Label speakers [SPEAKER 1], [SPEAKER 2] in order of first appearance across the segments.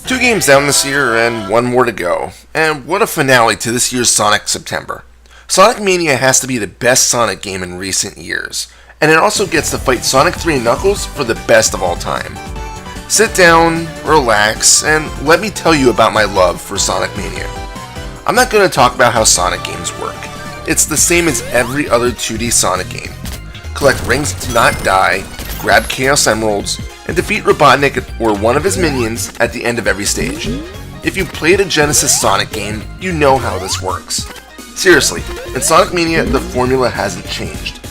[SPEAKER 1] Two games down this year and one more to go. And what a finale to this year's Sonic September. Sonic Mania has to be the best Sonic game in recent years, and it also gets to fight Sonic 3 and Knuckles for the best of all time. Sit down, relax, and let me tell you about my love for Sonic Mania. I'm not going to talk about how Sonic games work. It's the same as every other 2D Sonic game. Collect rings to not die, grab Chaos Emeralds, and defeat Robotnik or one of his minions at the end of every stage. If you played a Genesis Sonic game, you know how this works. Seriously, in Sonic Mania, the formula hasn't changed.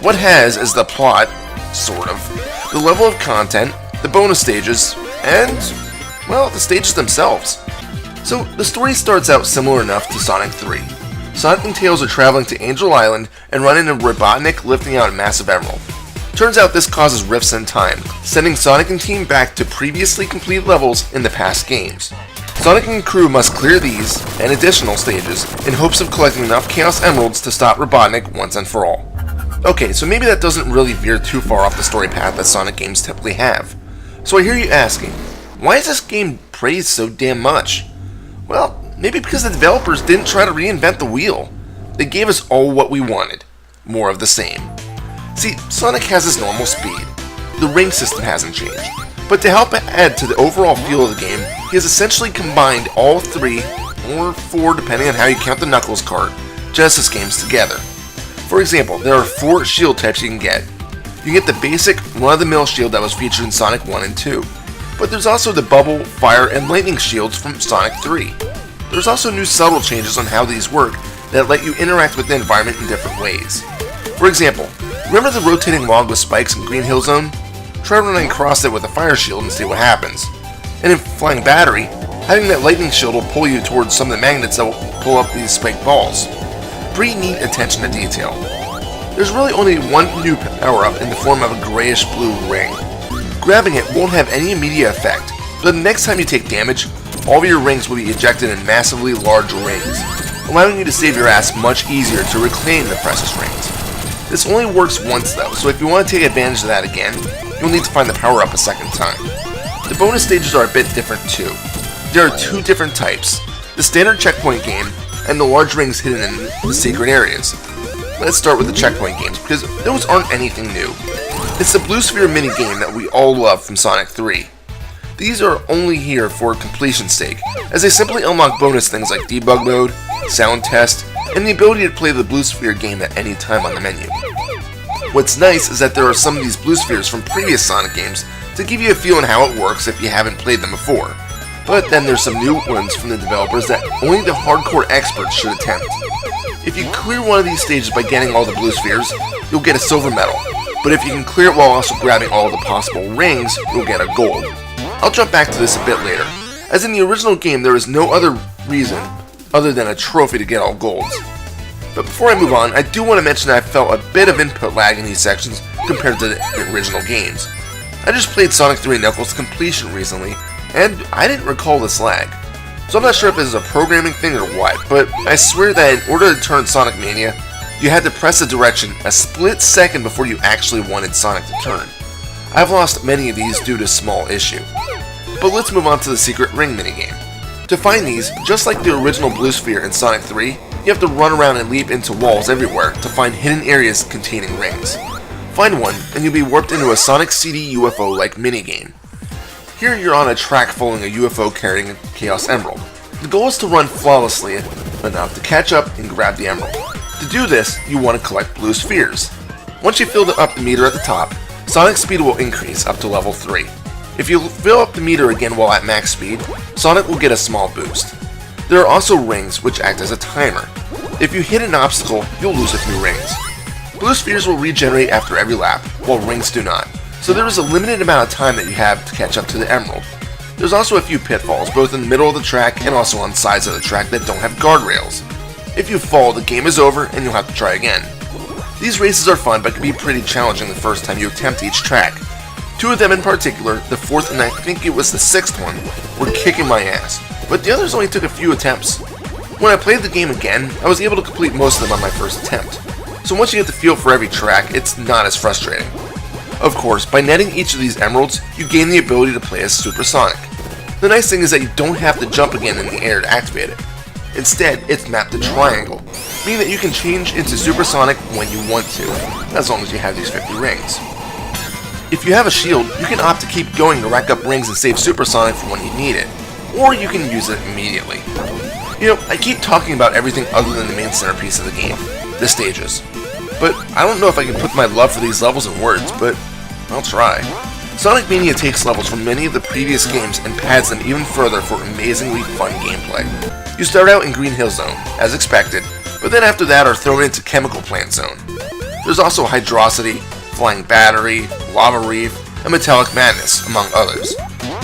[SPEAKER 1] What has is the plot, sort of, the level of content, the bonus stages, and, well, the stages themselves. So, the story starts out similar enough to Sonic 3. Sonic and Tails are traveling to Angel Island and run into Robotnik lifting out a massive emerald. Turns out this causes rifts in time, sending Sonic and team back to previously completed levels in the past games. Sonic and crew must clear these and additional stages in hopes of collecting enough Chaos Emeralds to stop Robotnik once and for all. Okay, so maybe that doesn't really veer too far off the story path that Sonic games typically have. So I hear you asking, why is this game praised so damn much? Well, maybe because the developers didn't try to reinvent the wheel. They gave us all what we wanted. More of the same. See, Sonic has his normal speed. The ring system hasn't changed. But to help add to the overall feel of the game, he has essentially combined all three, or four depending on how you count the Knuckles card, Genesis games together. For example, there are 4 shield types you can get. You get the basic, run-of-the-mill shield that was featured in Sonic 1 and 2. But there's also the bubble, fire, and lightning shields from Sonic 3. There's also new subtle changes on how these work that let you interact with the environment in different ways. For example, remember the rotating log with spikes in Green Hill Zone? Try running across it with a fire shield and see what happens. And in Flying Battery, having that lightning shield will pull you towards some of the magnets that will pull up these spiked balls. Pretty neat attention to detail. There's really only one new power-up in the form of a grayish-blue ring. Grabbing it won't have any immediate effect, but the next time you take damage, all of your rings will be ejected in massively large rings, allowing you to save your ass much easier to reclaim the precious rings. This only works once though, so if you want to take advantage of that again, you'll need to find the power-up a second time. The bonus stages are a bit different too. There are 2 different types, the standard checkpoint game and the large rings hidden in the secret areas. Let's start with the checkpoint games, because those aren't anything new. It's the Blue Sphere minigame that we all love from Sonic 3. These are only here for completion's sake, as they simply unlock bonus things like debug mode, sound test, and the ability to play the Blue Sphere game at any time on the menu. What's nice is that there are some of these Blue Spheres from previous Sonic games to give you a feel on how it works if you haven't played them before. But then there's some new ones from the developers that only the hardcore experts should attempt. If you clear one of these stages by getting all the Blue Spheres, you'll get a silver medal. But if you can clear it while also grabbing all the possible rings, you'll get a gold. I'll jump back to this a bit later, as in the original game there is no other reason other than a trophy to get all golds. But before I move on, I do want to mention that I felt a bit of input lag in these sections compared to the original games. I just played Sonic 3 and Knuckles to completion recently, and I didn't recall this lag. So I'm not sure if this is a programming thing or what, but I swear that in order to turn Sonic Mania, you had to press a direction a split second before you actually wanted Sonic to turn. I've lost many of these due to small issue. But let's move on to the secret ring minigame. To find these, just like the original Blue Sphere in Sonic 3, you have to run around and leap into walls everywhere to find hidden areas containing rings. Find one, and you'll be warped into a Sonic CD UFO-like minigame. Here you're on a track following a UFO carrying a Chaos Emerald. The goal is to run flawlessly enough to catch up and grab the emerald. To do this, you want to collect Blue Spheres. Once you fill up the meter at the top, Sonic's speed will increase up to level 3. If you fill up the meter again while at max speed, Sonic will get a small boost. There are also rings which act as a timer. If you hit an obstacle, you'll lose a few rings. Blue Spheres will regenerate after every lap, while rings do not, so there is a limited amount of time that you have to catch up to the emerald. There's also a few pitfalls, both in the middle of the track and also on sides of the track that don't have guardrails. If you fall, the game is over and you'll have to try again. These races are fun but can be pretty challenging the first time you attempt each track. Two of them in particular, the fourth and I think it was the sixth one, were kicking my ass, but the others only took a few attempts. When I played the game again, I was able to complete most of them on my first attempt. So once you get the feel for every track, it's not as frustrating. Of course, by netting each of these emeralds, you gain the ability to play as Super Sonic. The nice thing is that you don't have to jump again in the air to activate it. Instead, it's mapped to triangle, meaning that you can change into Super Sonic when you want to, as long as you have these 50 rings. If you have a shield, you can opt to keep going to rack up rings and save Super Sonic for when you need it, or you can use it immediately. You know, I keep talking about everything other than the main centerpiece of the game, the stages. But I don't know if I can put my love for these levels in words, but I'll try. Sonic Mania takes levels from many of the previous games and pads them even further for amazingly fun gameplay. You start out in Green Hill Zone, as expected, but then after that are thrown into Chemical Plant Zone. There's also Hydrocity, Flying Battery, Lava Reef, and Metallic Madness, among others.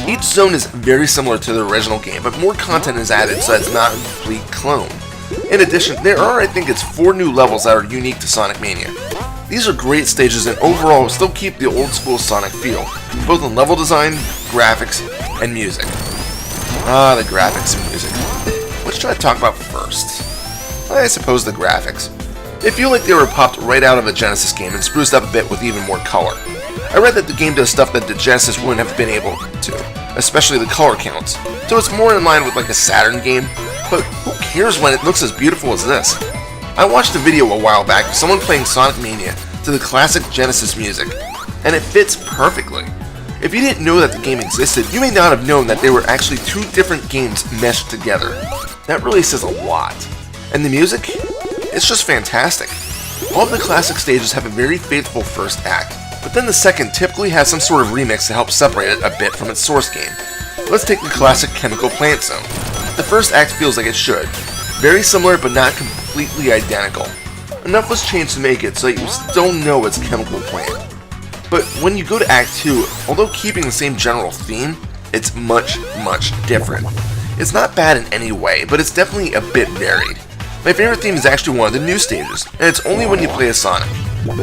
[SPEAKER 1] Each zone is very similar to the original game, but more content is added so it's not a complete clone. In addition, there are, I think it's 4 new levels that are unique to Sonic Mania. These are great stages and overall still keep the old school Sonic feel, both in level design, graphics, and music. The graphics and music. What should I talk about first? I suppose the graphics. They feel like they were popped right out of a Genesis game and spruced up a bit with even more color. I read that the game does stuff that the Genesis wouldn't have been able to, especially the color counts, so it's more in line with like a Saturn game, but who cares when it looks as beautiful as this? I watched a video a while back of someone playing Sonic Mania to the classic Genesis music, and it fits perfectly. If you didn't know that the game existed, you may not have known that they were actually 2 different games meshed together. That really says a lot. And the music? It's just fantastic. All of the classic stages have a very faithful first act, but then the second typically has some sort of remix to help separate it a bit from its source game. Let's take the classic Chemical Plant Zone. The first act feels like it should. Very similar but not completely identical. Enough was changed to make it so that you still know it's Chemical Plant. But when you go to Act 2, although keeping the same general theme, it's much, much different. It's not bad in any way, but it's definitely a bit varied. My favorite theme is actually one of the new stages, and it's only when you play as Sonic.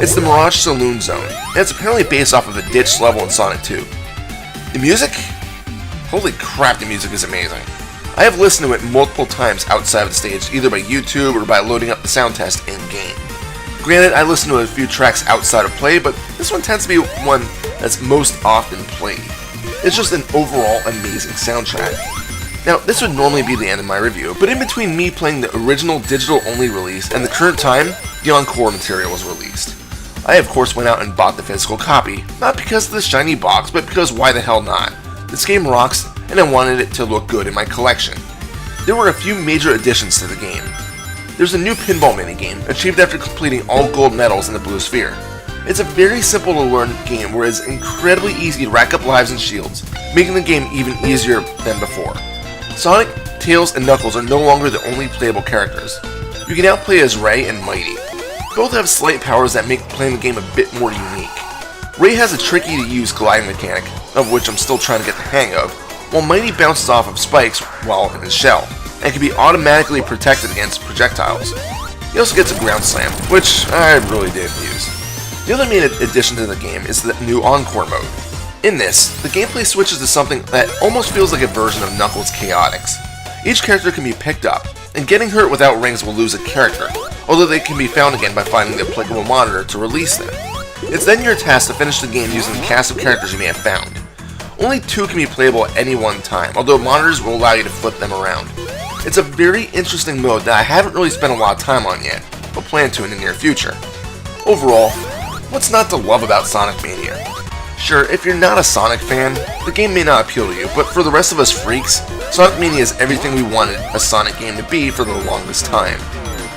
[SPEAKER 1] It's the Mirage Saloon Zone, and it's apparently based off of a ditched level in Sonic 2. The music? Holy crap, the music is amazing. I have listened to it multiple times outside of the stage, either by YouTube or by loading up the sound test in-game. Granted, I listen to a few tracks outside of play, but this one tends to be one that's most often played. It's just an overall amazing soundtrack. Now, this would normally be the end of my review, but in between me playing the original digital-only release and the current time, the Encore material was released. I of course went out and bought the physical copy, not because of the shiny box, but because why the hell not? This game rocks, and I wanted it to look good in my collection. There were a few major additions to the game. There's a new pinball minigame, achieved after completing all gold medals in the Blue Sphere. It's a very simple to learn game where it's incredibly easy to rack up lives and shields, making the game even easier than before. Sonic, Tails, and Knuckles are no longer the only playable characters. You can now play as Ray and Mighty. Both have slight powers that make playing the game a bit more unique. Ray has a tricky to use gliding mechanic, of which I'm still trying to get the hang of, while Mighty bounces off of spikes while in his shell, and can be automatically protected against projectiles. He also gets a ground slam, which I really did use. The other main addition to the game is the new Encore mode. In this, the gameplay switches to something that almost feels like a version of Knuckles' Chaotix. Each character can be picked up, and getting hurt without rings will lose a character, although they can be found again by finding the applicable monitor to release them. It's then your task to finish the game using the cast of characters you may have found. Only 2 can be playable at any one time, although monitors will allow you to flip them around. It's a very interesting mode that I haven't really spent a lot of time on yet, but plan to in the near future. Overall, what's not to love about Sonic Mania? Sure, if you're not a Sonic fan, the game may not appeal to you, but for the rest of us freaks, Sonic Mania is everything we wanted a Sonic game to be for the longest time.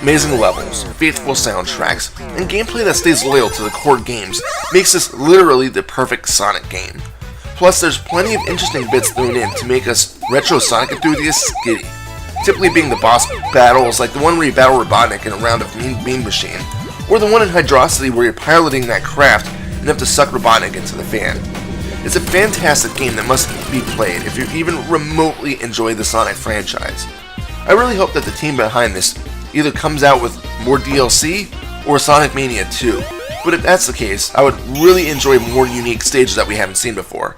[SPEAKER 1] Amazing levels, faithful soundtracks, and gameplay that stays loyal to the core games makes this literally the perfect Sonic game. Plus, there's plenty of interesting bits thrown in to make us retro Sonic enthusiasts giddy. Typically being the boss battles like the one where you battle Robotnik in a round of Mean Bean Machine, or the one in Hydrocity where you're piloting that craft and have to suck Robotnik into the fan. It's a fantastic game that must be played if you even remotely enjoy the Sonic franchise. I really hope that the team behind this either comes out with more DLC or Sonic Mania 2, but if that's the case, I would really enjoy more unique stages that we haven't seen before.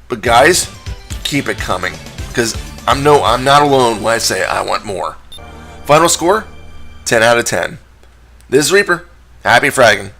[SPEAKER 1] But guys, keep it coming, because I'm not alone when I say I want more. Final score? 10 out of 10. This is Reaper. Happy fragging.